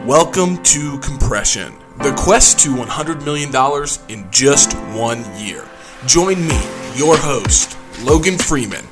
Welcome to Compression, the quest to $100 million in just 1 year. Join me, your host, Logan Freeman,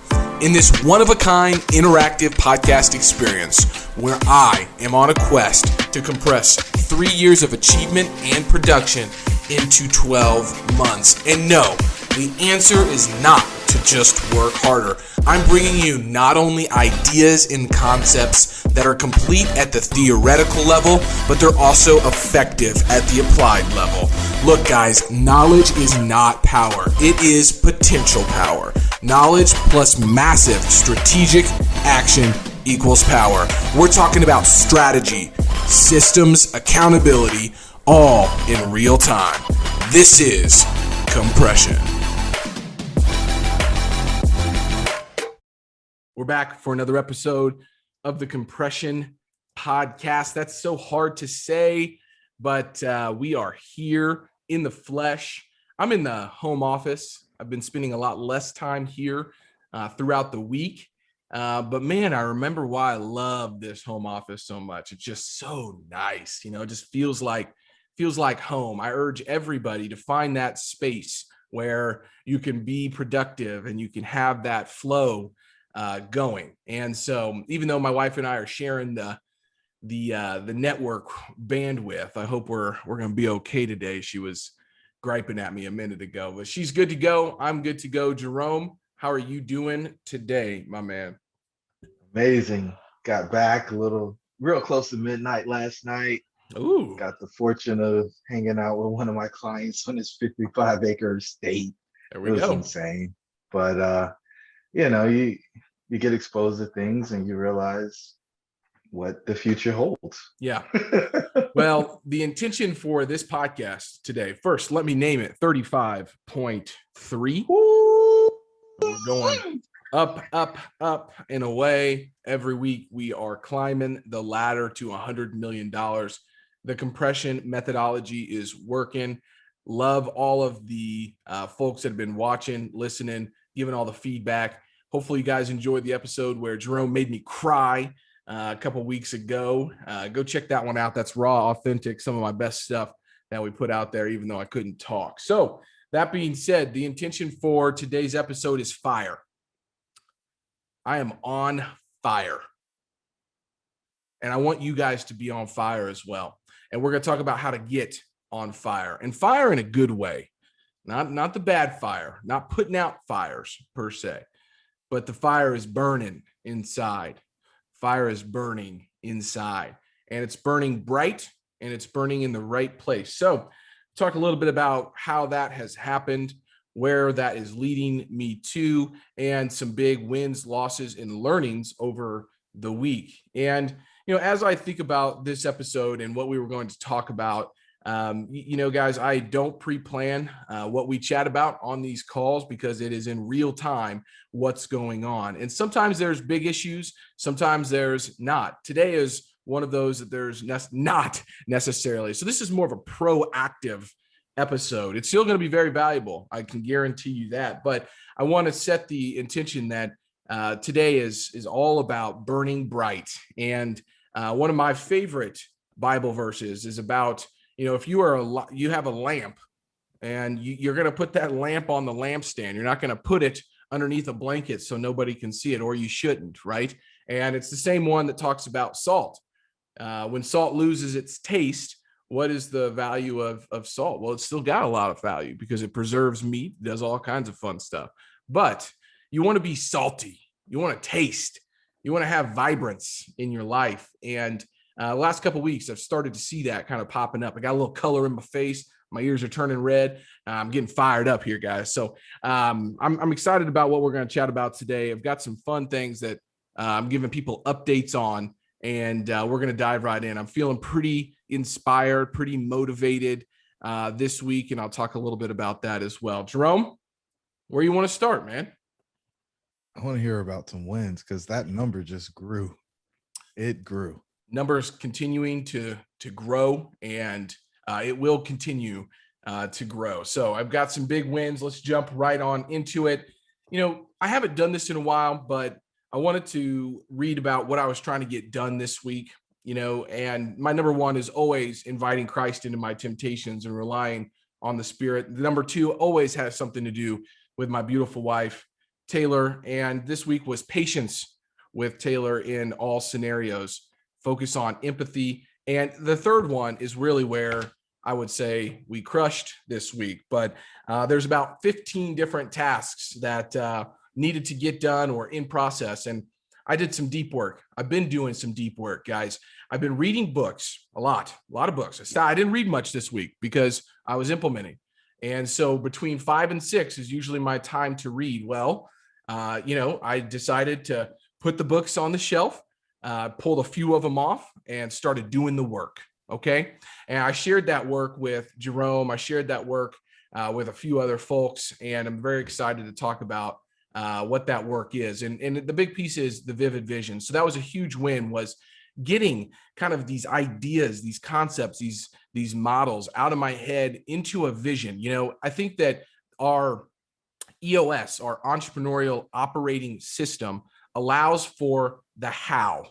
in this one-of-a-kind interactive podcast experience where I am on a quest to compress 3 years of achievement and production into 12 months. And no, the answer is not to just work harder. I'm bringing you not only ideas and concepts that are complete at the theoretical level, but they're also effective at the applied level. Look, guys, knowledge is not power. It is potential power. Knowledge plus massive strategic action equals power. We're talking about strategy, systems, accountability, all in real time. This is Compression. We're back for another episode of the Compression Podcast. That's so hard to say, but we are here in the flesh. I'm in the home office. I've been spending a lot less time here throughout the week. But man, I remember why I love this home office so much. It's just so nice. You know, it just feels like home. I urge everybody to find that space where you can be productive and you can have that flow going. And so even though my wife and I are sharing the network bandwidth, I hope we're going to be okay today. She was griping at me a minute ago, but she's good to go. I'm good to go. Jerome, how are you doing today, my man? Amazing. Got back real close to midnight last night. Ooh. Got the fortune of hanging out with one of my clients on his 55-acre estate. There we go. It was go. insane. But you get exposed to things and you realize what the future holds. Yeah. Well, the intention for this podcast today, first, let me name it 35.3. We're going up, and away. Every week we are climbing the ladder to $100 million. The compression methodology is working. Love all of the folks that have been watching, listening, giving all the feedback. Hopefully you guys enjoyed the episode where Jerome made me cry a couple weeks ago. Go check that one out. That's raw, authentic, some of my best stuff that we put out there, even though I couldn't talk. So that being said, the intention for today's episode is fire. I am on fire. And I want you guys to be on fire as well. And we're going to talk about how to get on fire, and fire in a good way, not the bad fire, not putting out fires per se. But the fire is burning inside. Fire is burning inside. And it's burning bright, and it's burning in the right place. So talk a little bit about how that has happened, where that is leading me to, and some big wins, losses, and learnings over the week. And, you know, as I think about this episode and what we were going to talk about, guys, I don't pre-plan what we chat about on these calls because it is in real time what's going on. And sometimes there's big issues, sometimes there's not. Today is one of those that there's not necessarily. So this is more of a proactive episode. It's still going to be very valuable. I can guarantee you that. But I want to set the intention that today is all about burning bright. And one of my favorite Bible verses is about, you know, if you have a lamp and you're going to put that lamp on the lampstand, you're not going to put it underneath a blanket so nobody can see it, or you shouldn't, right? And it's the same one that talks about salt. When salt loses its taste, what is the value of salt? Well, it's still got a lot of value because it preserves meat, does all kinds of fun stuff. But you want to be salty. You want to taste. You want to have vibrance in your life. And the last couple of weeks, I've started to see that kind of popping up. I got a little color in my face. My ears are turning red. I'm getting fired up here, guys. So I'm excited about what we're going to chat about today. I've got some fun things that I'm giving people updates on, and we're going to dive right in. I'm feeling pretty inspired, pretty motivated this week, and I'll talk a little bit about that as well. Jerome, where you want to start, man? I want to hear about some wins because that number just grew. It grew. Numbers continuing to grow, and it will continue to grow. So I've got some big wins. Let's jump right on into it. You know, I haven't done this in a while, but I wanted to read about what I was trying to get done this week. and my number one is always inviting Christ into my temptations and relying on the Spirit. The number two always has something to do with my beautiful wife, Taylor. And this week was patience with Taylor in all scenarios, focus on empathy. And the third one is really where I would say we crushed this week. But there's about 15 different tasks that needed to get done or in process. And I did some deep work. I've been doing some deep work, guys. I've been reading books, a lot of books. I didn't read much this week because I was implementing. And so between 5 and 6 is usually my time to read. Well, I decided to put the books on the shelf, pulled a few of them off and started doing the work. Okay. And I shared that work with Jerome. I shared that work with a few other folks, and I'm very excited to talk about what that work is. And the big piece is the vivid vision. So that was a huge win, was getting kind of these ideas, these concepts, these models out of my head into a vision. I think that our EOS, our entrepreneurial operating system, allows for the how.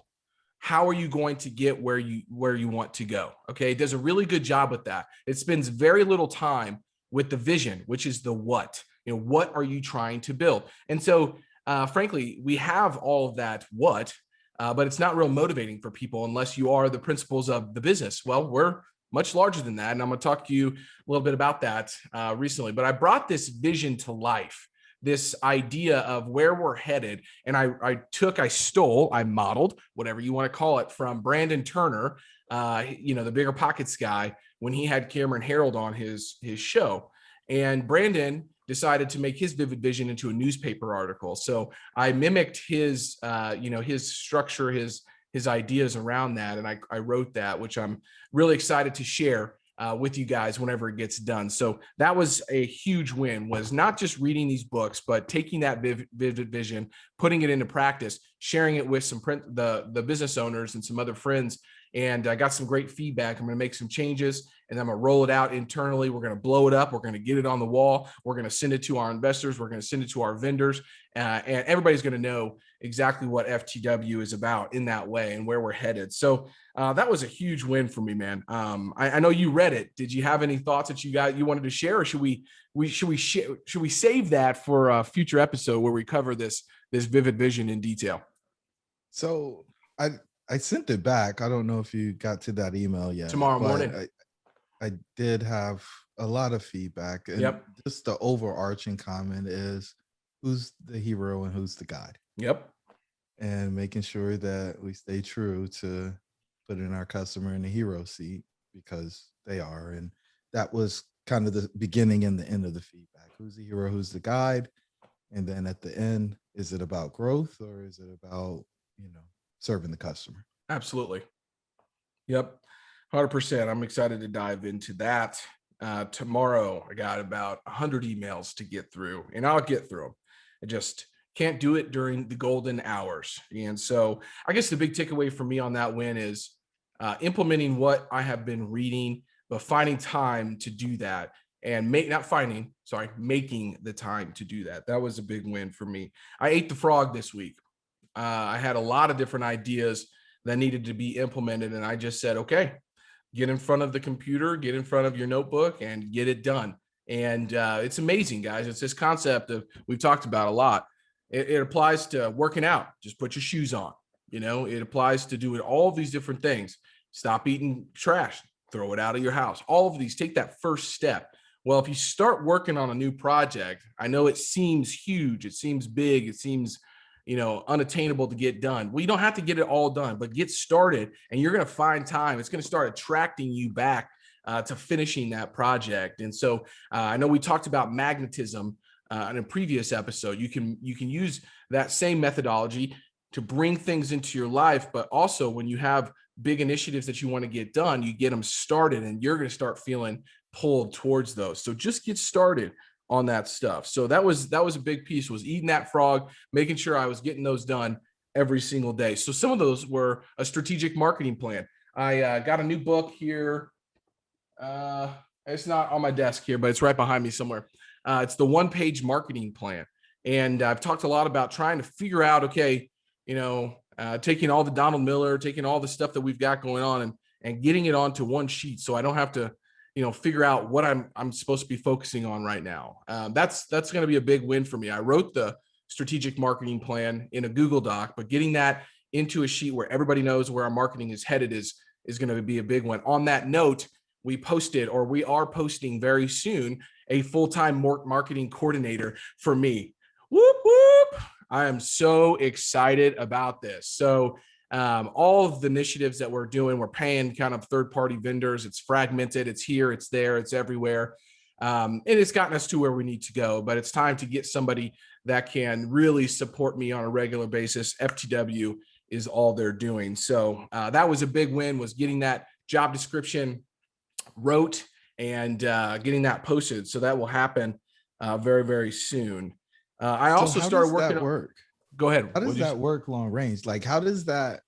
How are you going to get where you want to go? Okay. It does a really good job with that. It spends very little time with the vision, which is the what. What are you trying to build? And so, frankly, we have all of that what, but it's not real motivating for people unless you are the principals of the business. Well, we're much larger than that. And I'm going to talk to you a little bit about that recently. But I brought this vision to life, this idea of where we're headed. And I modeled, whatever you want to call it, from Brandon Turner, the Bigger Pockets guy, when he had Cameron Harold on his show. And Brandon decided to make his vivid vision into a newspaper article. So I mimicked his structure, his ideas around that. And I wrote that, which I'm really excited to share with you guys whenever it gets done. So that was a huge win, was not just reading these books, but taking that vivid vision, putting it into practice, sharing it with the business owners and some other friends. And I got some great feedback. I'm going to make some changes, and I'm going to roll it out internally. We're going to blow it up. We're going to get it on the wall. We're going to send it to our investors. We're going to send it to our vendors, and everybody's going to know exactly what FTW is about in that way and where we're headed. So that was a huge win for me, man. I know you read it. Did you have any thoughts that you wanted to share, or should we save that for a future episode where we cover this vivid vision in detail? So I sent it back. I don't know if you got to that email yet. Tomorrow morning. I did have a lot of feedback. And Yep. Just the overarching comment is, who's the hero and who's the guide? Yep. And making sure that we stay true to putting our customer in the hero seat, because they are. And that was kind of the beginning and the end of the feedback. Who's the hero? Who's the guide? And then at the end, is it about growth, or is it about, serving the customer? Absolutely. Yep. 100%. I'm excited to dive into that. Tomorrow, I got about 100 emails to get through, and I'll get through them. I just can't do it during the golden hours. And so I guess the big takeaway for me on that win is implementing what I have been reading, but finding time to do that, and making the time to do that. That was a big win for me. I ate the frog this week. I had a lot of different ideas that needed to be implemented. And I just said, okay, get in front of the computer, get in front of your notebook, and get it done. And it's amazing, guys. It's this concept of, we've talked about a lot. It applies to working out. Just put your shoes on. It applies to doing all of these different things. Stop eating trash, throw it out of your house. All of these, take that first step. Well, if you start working on a new project, I know it seems huge. It seems big. It seems unattainable to get done. Well, you don't have to get it all done, but get started, and you're going to find time. It's going to start attracting you back to finishing that project. And so I know we talked about magnetism in a previous episode. You can use that same methodology to bring things into your life, but also when you have big initiatives that you want to get done, you get them started, and you're going to start feeling pulled towards those. So just get started on that stuff. So that was a big piece, was eating that frog, making sure I was getting those done every single day. So some of those were a strategic marketing plan. I got a new book here. It's not on my desk here, but it's right behind me somewhere. It's the one-page marketing plan. And I've talked a lot about trying to figure out, okay, taking all the Donald Miller, taking all the stuff that we've got going on and getting it onto one sheet so I don't have to, figure out what I'm supposed to be focusing on right now. That's going to be a big win for me. I wrote the strategic marketing plan in a Google Doc, but getting that into a sheet where everybody knows where our marketing is headed is going to be a big one. On that note, we are posting very soon a full-time marketing coordinator for me. Whoop, whoop. I am so excited about this. So all of the initiatives that we're doing, we're paying kind of third-party vendors. It's fragmented. It's here, it's there, it's everywhere. And it's gotten us to where we need to go, but it's time to get somebody that can really support me on a regular basis. FTW is all they're doing. So that was a big win, was getting that job description wrote and getting that posted. So that will happen very, very soon. I also started working on work. Go ahead. How does that work long range? Like, how does that,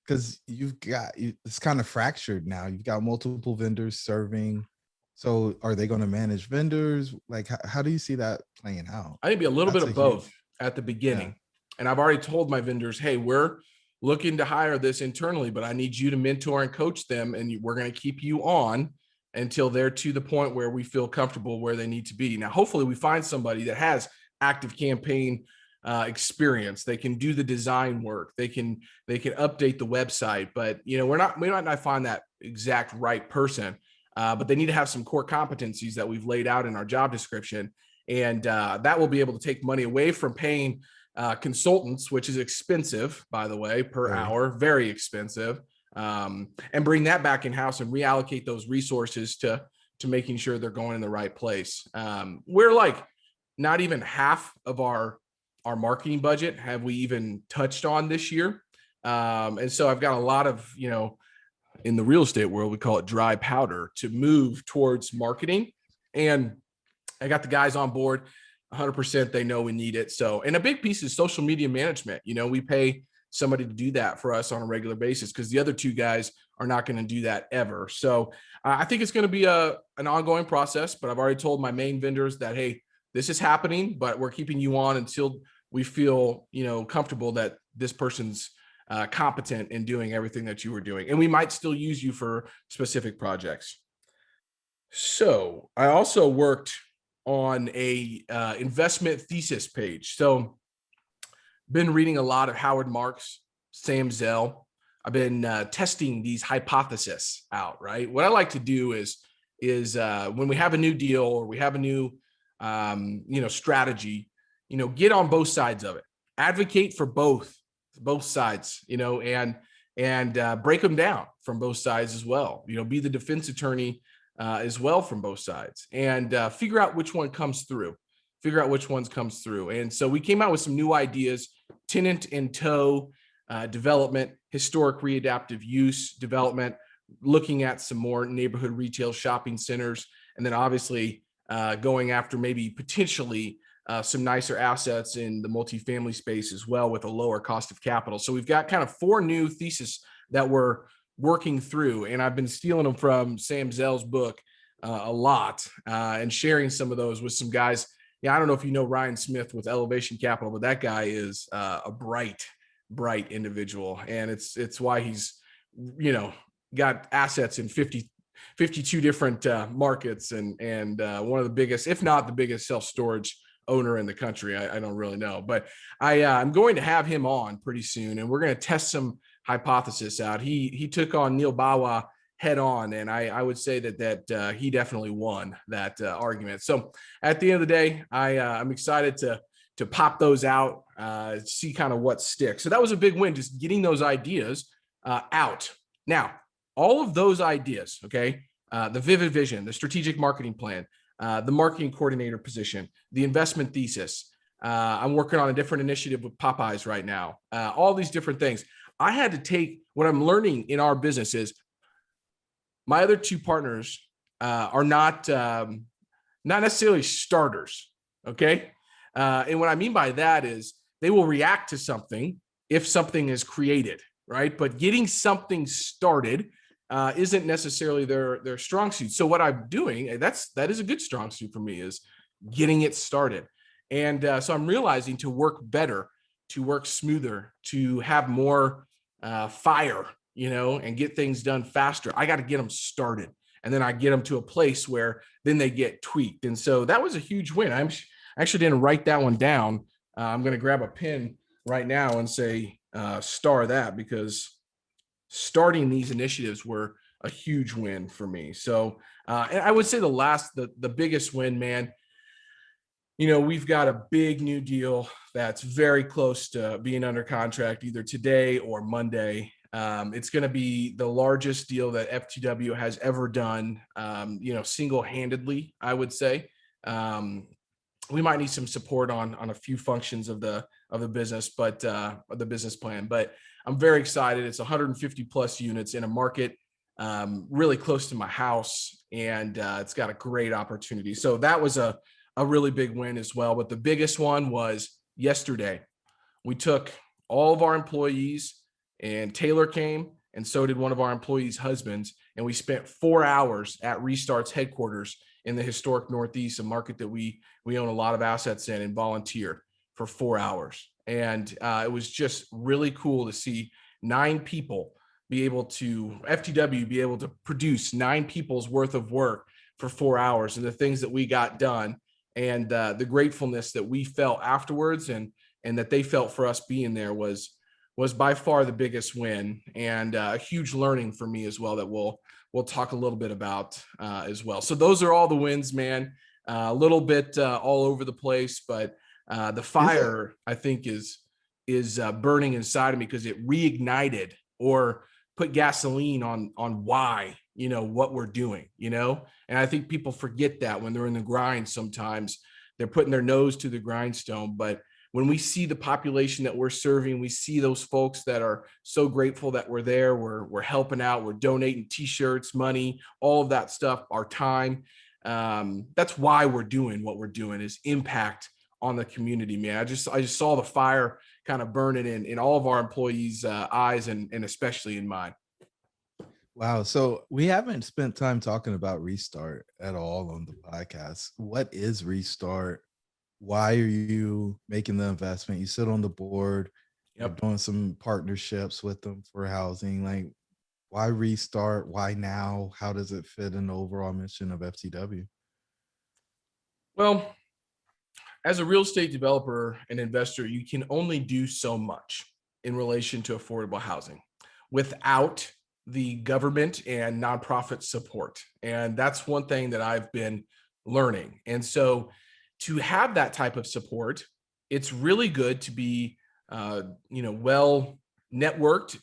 because it's kind of fractured now. You've got multiple vendors serving. So are they going to manage vendors? Like, how do you see that playing out? I think it'd be a little bit of both at the beginning. Yeah. And I've already told my vendors, hey, we're looking to hire this internally, but I need you to mentor and coach them. And we're going to keep you on until they're to the point where we feel comfortable where they need to be. Now, hopefully we find somebody that has active campaign experience. They can do the design work. They can update the website, but we might not find that exact right person, but they need to have some core competencies that we've laid out in our job description. And that will be able to take money away from paying consultants, which is expensive, by the way, per hour, very expensive, and bring that back in-house and reallocate those resources to making sure they're going in the right place. We're like not even half of our marketing budget have we even touched on this year. And so I've got a lot of, in the real estate world, we call it dry powder to move towards marketing. And I got the guys on board 100%. They know we need it. So, and a big piece is social media management. We pay somebody to do that for us on a regular basis because the other two guys are not going to do that ever. So I think it's going to be an ongoing process, but I've already told my main vendors that, hey, this is happening, but we're keeping you on until we feel, comfortable that this person's competent in doing everything that you were doing. And we might still use you for specific projects. So I also worked on a investment thesis page. So been reading a lot of Howard Marks, Sam Zell. I've been testing these hypotheses out, right? What I like to do is when we have a new deal or we have a new, strategy, get on both sides of it, advocate for both sides, and break them down from both sides as well. Be the defense attorney as well from both sides, and figure out which one comes through. And so we came out with some new ideas: tenant and tow development, historic readaptive use development, looking at some more neighborhood retail shopping centers, and then obviously going after maybe potentially some nicer assets in the multifamily space as well with a lower cost of capital. So we've got kind of 4 new theses that we're working through, and I've been stealing them from Sam Zell's book a lot and sharing some of those with some guys. Yeah, I don't know if you know Ryan Smith with Elevation Capital, but that guy is a bright individual, and it's why he's got assets in 52 different markets and one of the biggest, if not the biggest, self-storage owner in the country. I don't really know, but I'm going to have him on pretty soon, and we're going to test some hypothesis out. He took on Neil Bawa head on, and I would say that he definitely won that argument. So at the end of the day, I'm excited to pop those out, see kind of what sticks. So that was a big win, just getting those ideas out. Now, all of those ideas, okay, the vivid vision, the strategic marketing plan, the marketing coordinator position, the investment thesis. I'm working on a different initiative with Popeyes right now. All these different things. I had to take what I'm learning in our business is my other 2 partners are not necessarily starters. Okay. And what I mean by that is they will react to something if something is created, right? But getting something started isn't necessarily their strong suit. So what I'm doing, that is a good strong suit for me, is getting it started. And so I'm realizing to work better to work smoother, to have more fire, and get things done faster. I got to get them started. And then I get them to a place where then they get tweaked. And so that was a huge win. I actually didn't write that one down. I'm going to grab a pen right now and say star that, because starting these initiatives were a huge win for me. So, and I would say the biggest win, man, we've got a big new deal that's very close to being under contract either today or Monday. It's going to be the largest deal that FTW has ever done, single-handedly, I would say. We might need some support on a few functions of the business, but of the business plan. But I'm very excited. It's 150 plus units in a market really close to my house, and it's got a great opportunity. So that was a really big win as well. But the biggest one was yesterday. We took all of our employees, and Taylor came, and so did one of our employees' husbands, and we spent 4 hours at Restart's headquarters in the historic Northeast, a market that we own a lot of assets in, and volunteered for 4 hours. And it was just really cool to see 9 people FTW be able to produce 9 people's worth of work for 4 hours, and the things that we got done, and the gratefulness that we felt afterwards, and that they felt for us being there was by far the biggest win, and a huge learning for me as well that we'll talk a little bit about as well. So those are all the wins, man. A little bit all over the place, but the fire, I think, is burning inside of me, because it reignited or put gasoline on why, what we're doing, and I think people forget that when they're in the grind. Sometimes they're putting their nose to the grindstone, but when we see the population that we're serving, we see those folks that are so grateful that we're there, we're helping out, we're donating t-shirts, money, all of that stuff, our time. That's why we're doing what we're doing, is impact on the community, man. I just saw the fire kind of burning in all of our employees' eyes, and especially in mine. Wow. So we haven't spent time talking about Restart at all on the podcast. What is Restart? Why are you making the investment? You sit on the board, you're doing some partnerships with them for housing. Like, why Restart? Why now? How does it fit in the overall mission of FTW? Well, as a real estate developer and investor, you can only do so much in relation to affordable housing without the government and nonprofit support. And that's one thing that I've been learning. And so to have that type of support, it's really good to be, well networked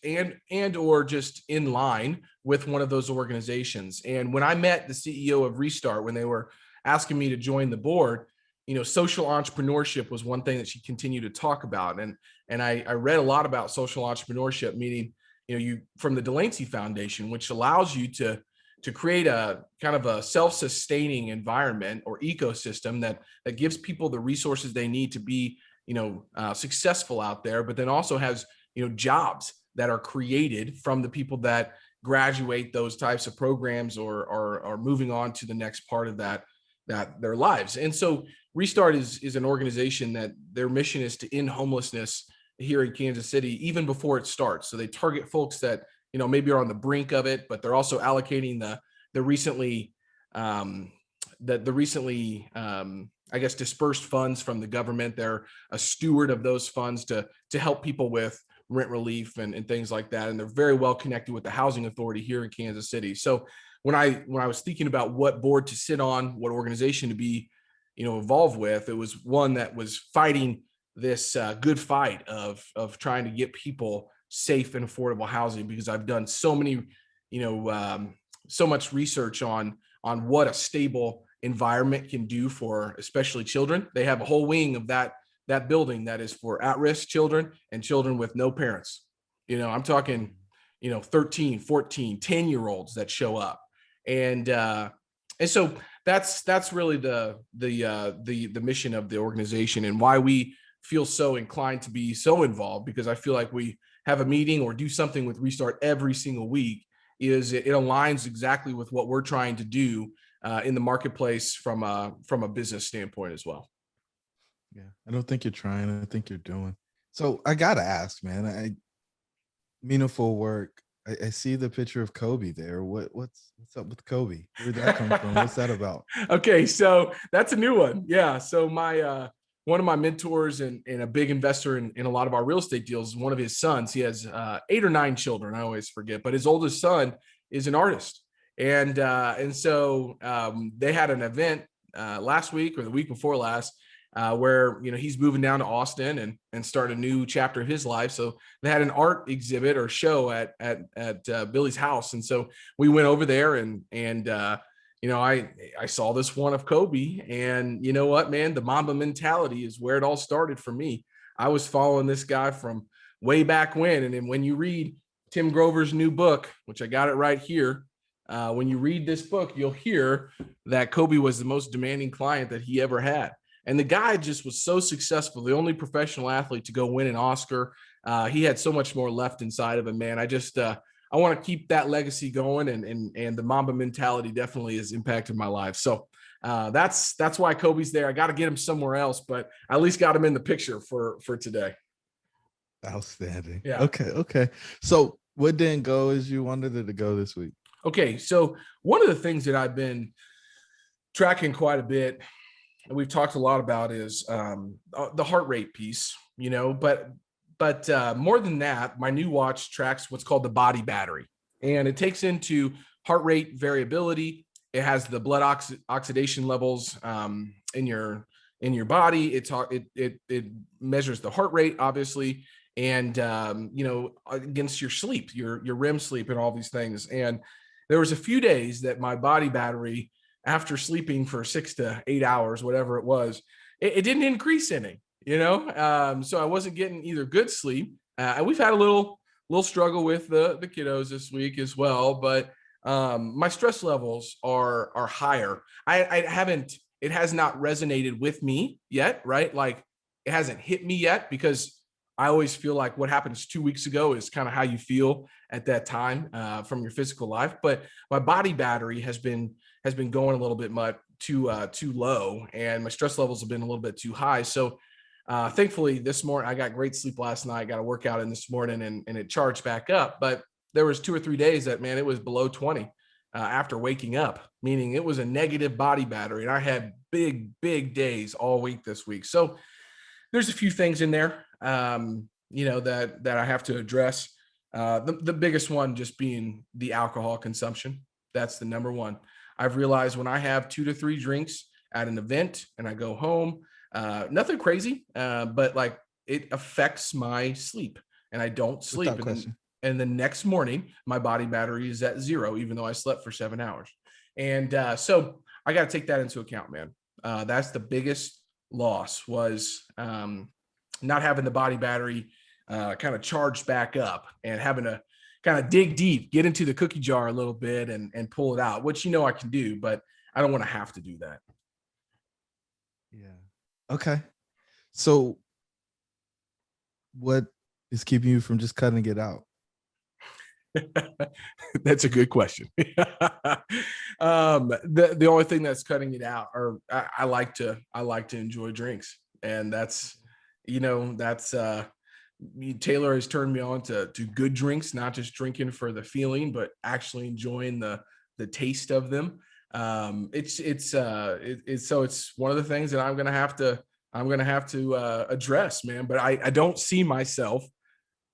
and or just in line with one of those organizations. And when I met the CEO of Restart, when they were asking me to join the board, social entrepreneurship was one thing that she continued to talk about. And I read a lot about social entrepreneurship, meaning, you from the Delancey Foundation, which allows you to create a kind of a self-sustaining environment or ecosystem that gives people the resources they need to be, successful out there, but then also has, jobs that are created from the people that graduate those types of programs or are moving on to the next part of that their lives. And so Restart is an organization that their mission is to end homelessness here in Kansas City, even before it starts. So they target folks that, maybe are on the brink of it, but they're also allocating the recently, I guess, dispersed funds from the government. They're a steward of those funds to help people with rent relief and things like that. And they're very well connected with the housing authority here in Kansas City. So when I was thinking about what board to sit on, what organization to be, involved with, it was one that was fighting this good fight of trying to get people safe and affordable housing, because I've done so many, so much research on what a stable environment can do for especially children. They have a whole wing of that building that is for at-risk children and children with no parents. I'm talking, 13, 14, 10-year-olds that show up. And so that's really the mission of the organization, and why we feel so inclined to be so involved, because I feel like we have a meeting or do something with Restart every single week. Is it aligns exactly with what we're trying to do in the marketplace from a business standpoint as well. Yeah, I don't think you're trying. I think you're doing. So I gotta ask, man. Meaningful work. I see the picture of Kobe there. What's up with Kobe? Where'd that come from? What's that about? Okay, so that's a new one. Yeah. So my one of my mentors and a big investor in a lot of our real estate deals, one of his sons, he has 8 or 9 children. I always forget, but his oldest son is an artist. And so they had an event last week or the week before last where he's moving down to Austin and start a new chapter of his life. So they had an art exhibit or show at Billy's house, and so we went over there and I saw this one of Kobe, and you know what, man, the Mamba mentality is where it all started for me. I was following this guy from way back when, and then when you read Tim Grover's new book, which I got it right here. When you read this book, you'll hear that Kobe was the most demanding client that he ever had. And the guy just was so successful, the only professional athlete to go win an Oscar. He had so much more left inside of him, man. I want to keep that legacy going, and the Mamba mentality definitely has impacted my life. So that's why Kobe's there. I got to get him somewhere else, but I at least got him in the picture for today. Outstanding. Yeah. Okay. So what didn't go as you wanted it to go this week? Okay, so one of the things that I've been tracking quite a bit, and we've talked a lot about, is the heart rate piece, but more than that, my new watch tracks what's called the body battery, and it takes into heart rate variability. It has the blood oxidation levels in your body. It measures the heart rate, obviously, and against your sleep, your REM sleep, and all these things. And there was a few days that my body battery, after sleeping for 6 to 8 hours, whatever it was, it didn't increase any, so I wasn't getting either good sleep. And we've had a little struggle with the kiddos this week as well, but my stress levels are higher. It has not resonated with me yet, right? Like, it hasn't hit me yet, because I always feel like what happens 2 weeks ago is kind of how you feel at that time from your physical life. But my body battery has been going a little bit too low, and my stress levels have been a little bit too high. So thankfully this morning, I got great sleep last night, got a workout in this morning, and it charged back up. But there was 2 or 3 days that, man, it was below 20 after waking up, meaning it was a negative body battery. And I had big days all week this week. So there's a few things in there, that I have to address. The biggest one just being the alcohol consumption. That's the number one. I've realized when I have 2 to 3 drinks at an event and I go home, nothing crazy, but like, it affects my sleep, and I don't sleep. And the next morning, my body battery is at 0, even though I slept for 7 hours. And so I got to take that into account, man. That's the biggest loss, was not having the body battery kind of charged back up, and having to kind of dig deep, get into the cookie jar a little bit and pull it out, which I can do, but I don't want to have to do that. Yeah. Okay. So what is keeping you from just cutting it out? That's a good question. The only thing that's cutting it out, or I like to enjoy drinks, and that's Taylor has turned me on to good drinks, not just drinking for the feeling, but actually enjoying the taste of them. It's one of the things that I'm gonna have to address, man. But I don't see myself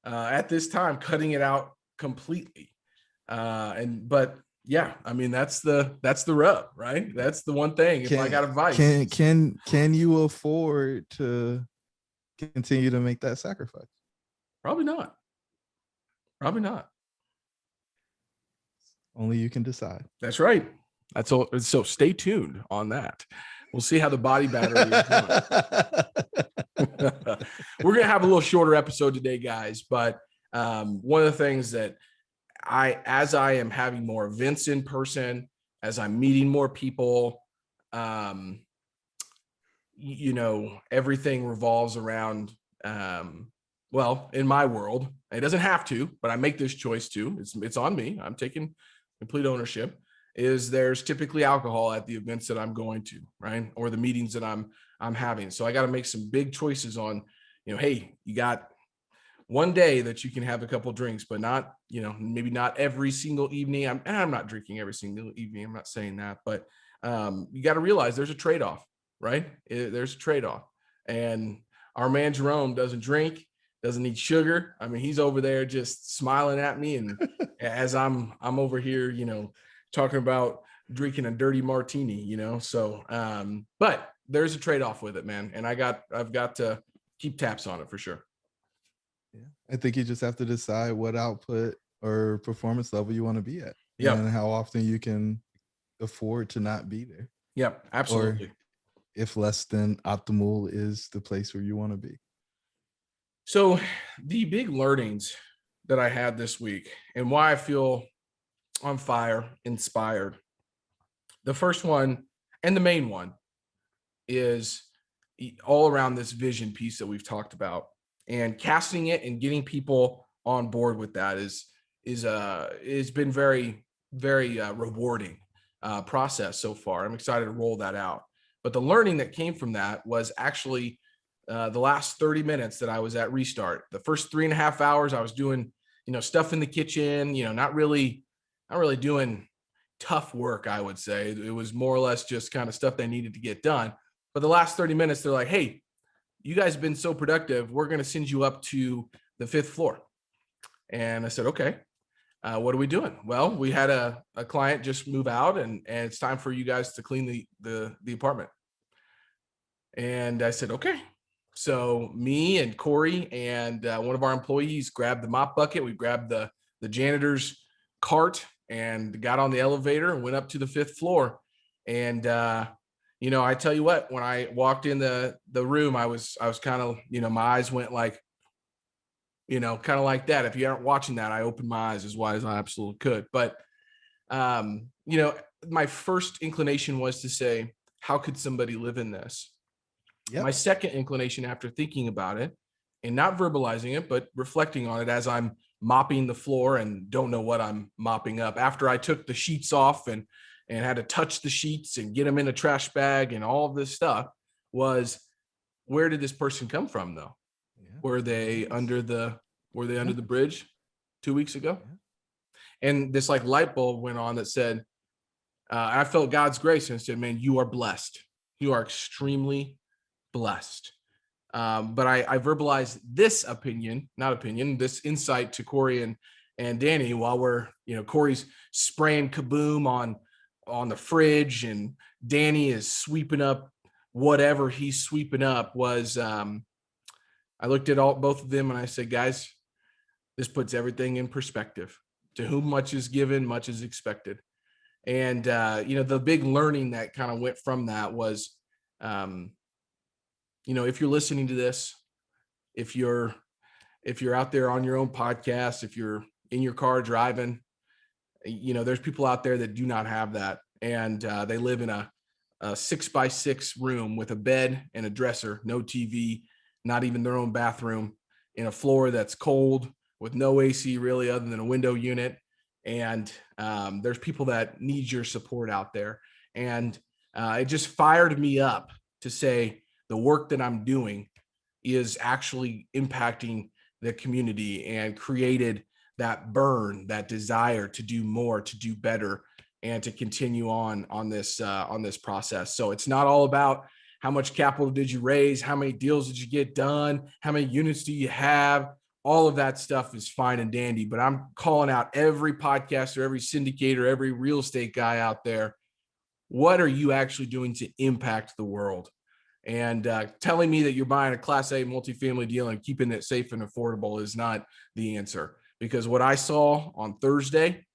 at this time cutting it out completely. But yeah, I mean, that's the rub, right? That's the one thing. If I got advice, can you afford to continue to make that sacrifice? Probably not. Only you can decide. That's right. That's all. So stay tuned on that. We'll see how the body battery is doing. We're gonna have a little shorter episode today, guys. But one of the things that as I am having more events in person, as I'm meeting more people, everything revolves around, well, in my world, it doesn't have to, but I make this choice too. It's on me. I'm taking complete ownership. There's typically alcohol at the events that I'm going to, right? Or the meetings that I'm having. So I got to make some big choices on, hey, you got one day that you can have a couple drinks, but not, maybe not every single evening. I'm not drinking every single evening. I'm not saying that, but you got to realize there's a trade-off, right? There's a trade-off. And our man Jerome doesn't drink, doesn't need sugar. I mean, he's over there just smiling at me. And as I'm over here, talking about drinking a dirty martini, so, but there's a trade-off with it, man. And I've got to keep tabs on it for sure. Yeah. I think you just have to decide what output or performance level you want to be at. Yep. And how often you can afford to not be there. Yep, absolutely. Or if less than optimal is the place where you want to be. So the big learnings that I had this week and why I feel on fire, inspired. The first one and the main one is all around this vision piece that we've talked about, and casting it and getting people on board with that is been very, very rewarding process so far. I'm excited to roll that out. But the learning that came from that was actually the last 30 minutes that I was at Restart. The first 3.5 hours I was doing, stuff in the kitchen, not really doing tough work, I would say. It was more or less just kind of stuff they needed to get done. But the last 30 minutes, they're like, hey, you guys have been so productive. We're going to send you up to the 5th floor. And I said, okay, what are we doing? Well, we had a client just move out and it's time for you guys to clean the apartment. And I said, okay. So me and Corey and one of our employees grabbed the mop bucket. We grabbed the janitor's cart and got on the elevator and went up to the 5th floor. And, I tell you what, when I walked in the room, I was kind of, my eyes went like, kind of like that. If you aren't watching that, I opened my eyes as wide as I absolutely could. But, my first inclination was to say, how could somebody live in this? Yep. My second inclination after thinking about it and not verbalizing it, but reflecting on it as I'm mopping the floor and don't know what I'm mopping up, after I took the sheets off and had to touch the sheets and get them in a trash bag and all of this stuff, was, where did this person come from though? Yeah. Were they under the bridge 2 weeks ago? Yeah. And this like light bulb went on that said, I felt God's grace and said, man, you are blessed. You are extremely blessed. But I verbalized this this insight to Corey and Danny while we're, Corey's spraying kaboom on the fridge and Danny is sweeping up whatever he's sweeping up. Was I looked at both of them and I said, guys, this puts everything in perspective. To whom much is given, much is expected. And the big learning that kind of went from that was, if you're listening to this, if you're out there on your own podcast, if you're in your car driving, there's people out there that do not have that. And they live in a 6x6 room with a bed and a dresser, no TV, not even their own bathroom, in a floor that's cold with no AC really other than a window unit. And there's people that need your support out there. And it just fired me up to say the work that I'm doing is actually impacting the community and created that burn, that desire to do more, to do better, and to continue on this process. So it's not all about how much capital did you raise, how many deals did you get done, how many units do you have. All of that stuff is fine and dandy, but I'm calling out every podcaster, every syndicator, every real estate guy out there. What are you actually doing to impact the world? And telling me that you're buying a Class A multifamily deal and keeping it safe and affordable is not the answer, because what I saw on Thursday,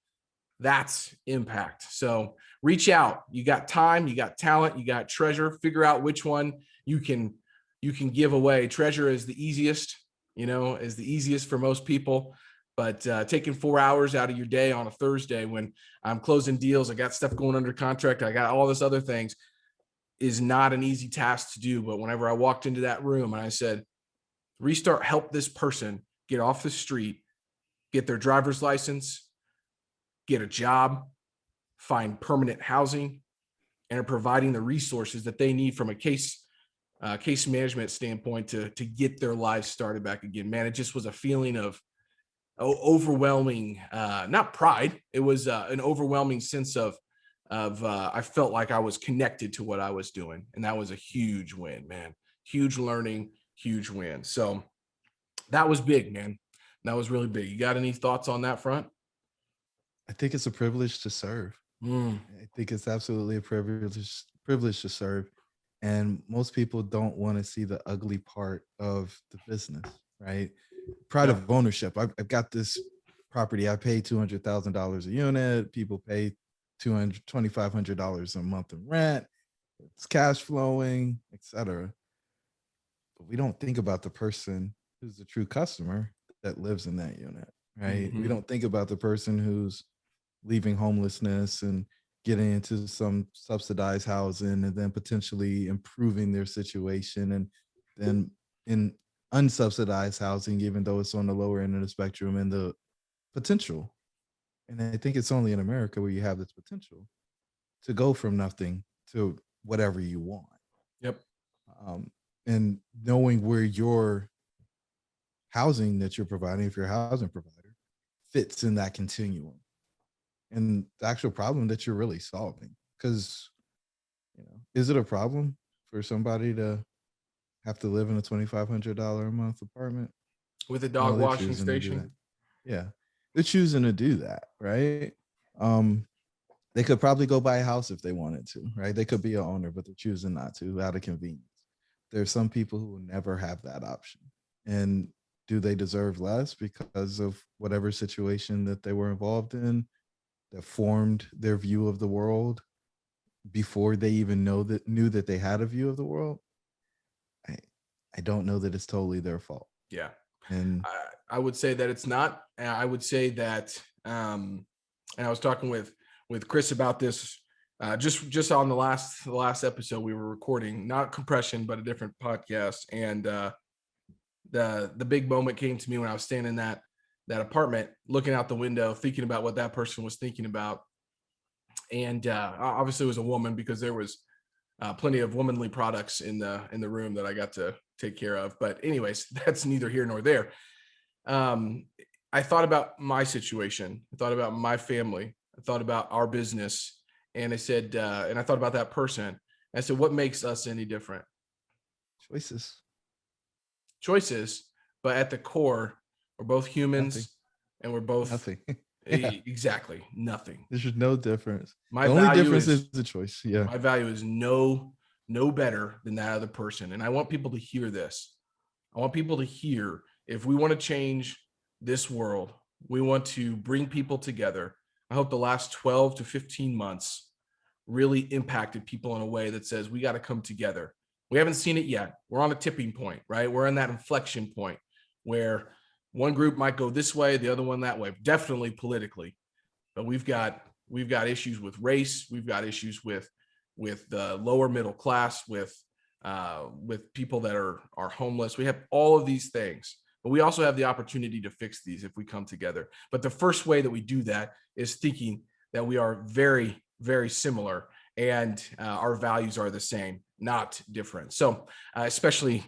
that's impact. So reach out. You got time, you got talent, you got treasure. Figure out which one you can give away. Treasure is the easiest, is the easiest for most people. But taking 4 hours out of your day on a Thursday when I'm closing deals, I got stuff going under contract, I got all this other things, is not an easy task to do. But whenever I walked into that room and I said, Restart help this person get off the street, get their driver's license, get a job, find permanent housing, and are providing the resources that they need from a case case management standpoint to get their lives started back again. Man, it just was a feeling of overwhelming, not pride. It was an overwhelming sense of I felt like I was connected to what I was doing, and that was a huge win, man. Huge learning, huge win. So that was big, man. That was really big. You got any thoughts on that front? I think it's a privilege to serve. Mm, I think it's absolutely a privilege to serve. And most people don't want to see the ugly part of the business, right? Pride yeah. of ownership. I've got this property. I pay $200,000 a unit. People pay $2,500 a month in rent. It's cash flowing, etc. But we don't think about the person who's the true customer that lives in that unit, right? We Mhm. don't think about the person who's leaving homelessness and getting into some subsidized housing and then potentially improving their situation, and then in unsubsidized housing, even though it's on the lower end of the spectrum, and the potential. And I think it's only in America where you have this potential to go from nothing to whatever you want. Yep. Um, and knowing where your housing that you're providing, if you're a housing provider, fits in that continuum and the actual problem that you're really solving. Because, is it a problem for somebody to have to live in a $2,500 a month apartment? With a No, dog they're washing choosing to do that. station. Yeah, they're choosing to do that, right? Um, they could probably go buy a house if they wanted to, right? They could be a owner, but they're choosing not to out of convenience. There's some people who will never have that option. And do they deserve less because of whatever situation that they were involved in that formed their view of the world before they even knew that they had a view of the world? I I don't know that it's totally their fault. Yeah. And I would say that it's not. I would say that, and I was talking with Chris about this just on the last episode we were recording, not compression, but a different podcast. And the big moment came to me when I was standing in that apartment, looking out the window, thinking about what that person was thinking about. And obviously, it was a woman because there was plenty of womanly products in the room that I got to take care of. But anyways, that's neither here nor there. um, I thought about my situation. I thought about my family. I thought about our business, and I said, and I thought about that person. I said, what makes us any different? choices, Choices, but at the core, we're both nothing, humans, and we're both nothing. Yeah, exactly nothing. there's just no difference. My The only value difference is is the choice. Yeah. my value is no better than that other person, and I want people to hear this. I want people to hear, if we want to change this world, we want to bring people together. I hope the last 12 to 15 months really impacted people in a way that says we got to come together. We haven't seen it yet. We're on a tipping point, right? We're in that inflection point where one group might go this way, the other one that way, definitely politically. But we've got issues with race, we've got issues with the lower middle class, with people that are homeless. We have all of these things, but we also have the opportunity to fix these if we come together. But the first way that we do that is thinking that we are very, very similar, and our values are the same, not different. So especially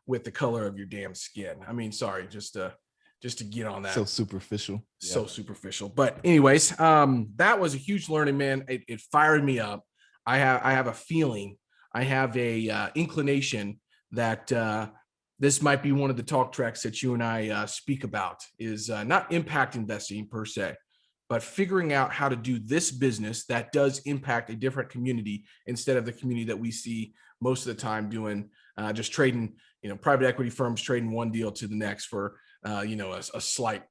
with the color of your damn skin. I mean, sorry, just to get on that. So superficial. So Yeah. superficial. But anyways, that was a huge learning, man. It fired me up. I have a feeling, I have a inclination that this might be one of the talk tracks that you and I speak about, is not impact investing per se, but figuring out how to do this business that does impact a different community instead of the community that we see most of the time doing just trading, private equity firms trading one deal to the next for a slight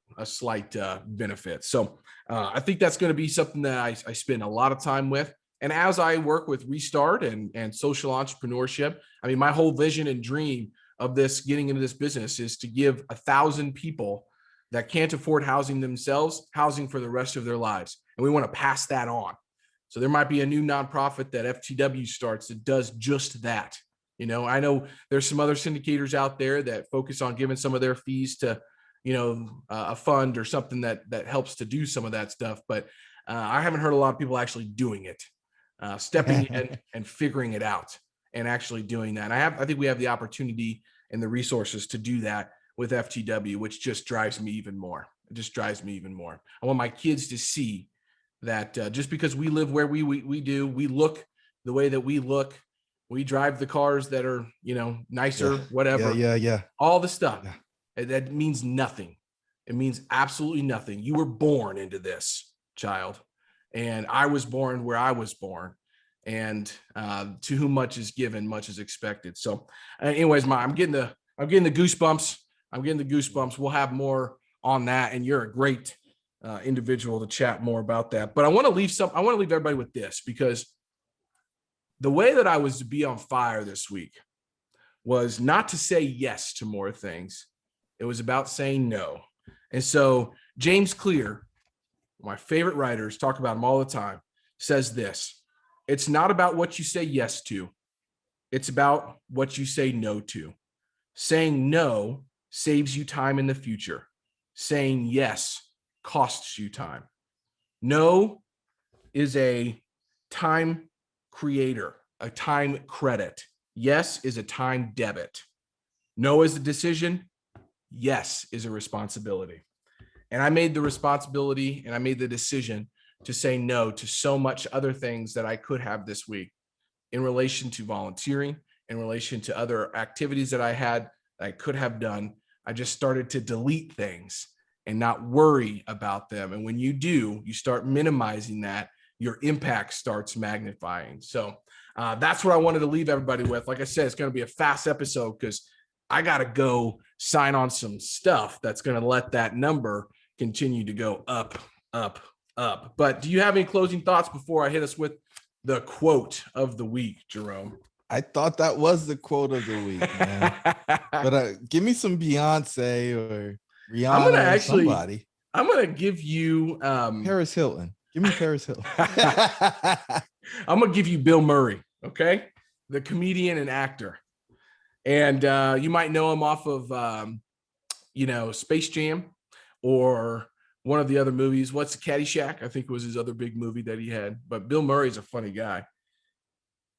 benefit. So I think that's going to be something that I spend a lot of time with. And as I work with Restart and social entrepreneurship, I mean, my whole vision and dream of this, getting into this business, is to give 1,000 people that can't afford housing themselves housing for the rest of their lives. And we want to pass that on. So there might be a new nonprofit that FTW starts that does just that. I know there's some other syndicators out there that focus on giving some of their fees to, a fund or something that helps to do some of that stuff. But I haven't heard a lot of people actually doing it, stepping in and figuring it out. and actually doing that. I think we have the opportunity and the resources to do that with FTW, which just drives me even more. It just drives me even more. I want my kids to see that just because we live where we do, we look the way that we look, we drive the cars that are, nicer, whatever. Yeah. All the stuff. Yeah. That means nothing. It means absolutely nothing. You were born into this, child. And I was born where I was born. And to whom much is given, much is expected. So anyways, I'm getting the goosebumps. We'll have more on that. And you're a great individual to chat more about that. But I want to leave everybody with this, because the way that I was to be on fire this week was not to say yes to more things. It was about saying no. And so James Clear, my favorite writers, talk about him all the time, says this: it's not about what you say yes to. It's about what you say no to. Saying no saves you time in the future. Saying yes costs you time. No is a time creator, a time credit. Yes is a time debit. No is a decision. Yes is a responsibility. And I made the responsibility and I made the decision to say no to so much other things that I could have this week in relation to volunteering, in relation to other activities that I had that I could have done. I just started to delete things and not worry about them. And when you do, you start minimizing that, your impact starts magnifying. So that's what I wanted to leave everybody with. Like I said, it's going to be a fast episode because I got to go sign on some stuff that's going to let that number continue to go up, up, up. But do you have any closing thoughts before I hit us with the quote of the week, Jerome? I thought that was the quote of the week, man. But give me some Beyonce or Rihanna or somebody. I'm going to give you Paris Hilton. Give me Paris Hilton. I'm going to give you Bill Murray, okay? The comedian and actor. And you might know him off of, Space Jam or one of the other movies. What's Caddyshack? I think was his other big movie that he had. But Bill Murray's a funny guy.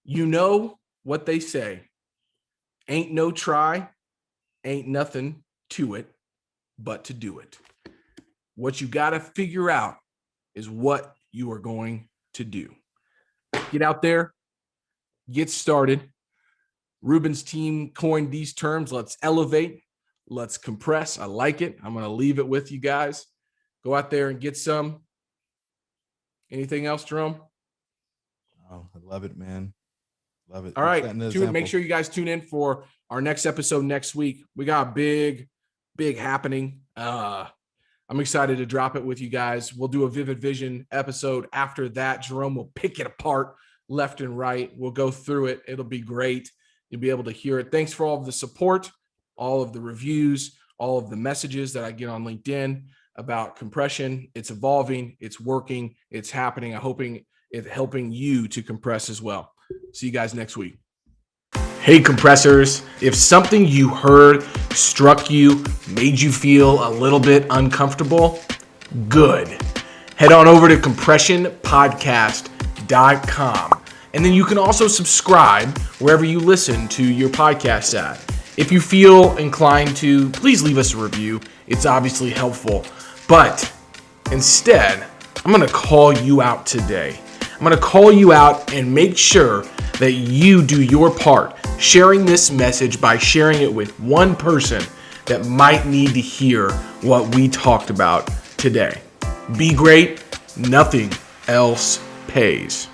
You know what they say. Ain't no try, ain't nothing to it but to do it. What you got to figure out is what you are going to do. Get out there, get started. Ruben's team coined these terms. Let's elevate, let's compress. I like it. I'm going to leave it with you guys. Go out there and get some. Anything else, Jerome? Oh, I love it, man. Love it. All right. Make sure you guys tune in for our next episode next week. We got a big happening. I'm excited to drop it with you guys. We'll do a Vivid Vision episode after that. Jerome will pick it apart left and right. We'll go through it. It'll be great. You'll be able to hear it. Thanks for all of the support, all of the reviews, all of the messages that I get on LinkedIn about compression. It's evolving. It's working. It's happening. I'm hoping it's helping you to compress as well. See you guys next week. Hey, compressors. If something you heard struck you, made you feel a little bit uncomfortable, good. Head on over to compressionpodcast.com. And then you can also subscribe wherever you listen to your podcasts at. If you feel inclined to, please leave us a review. It's obviously helpful. But instead, I'm going to call you out today. I'm going to call you out and make sure that you do your part, sharing this message by sharing it with one person that might need to hear what we talked about today. Be great. Nothing else pays.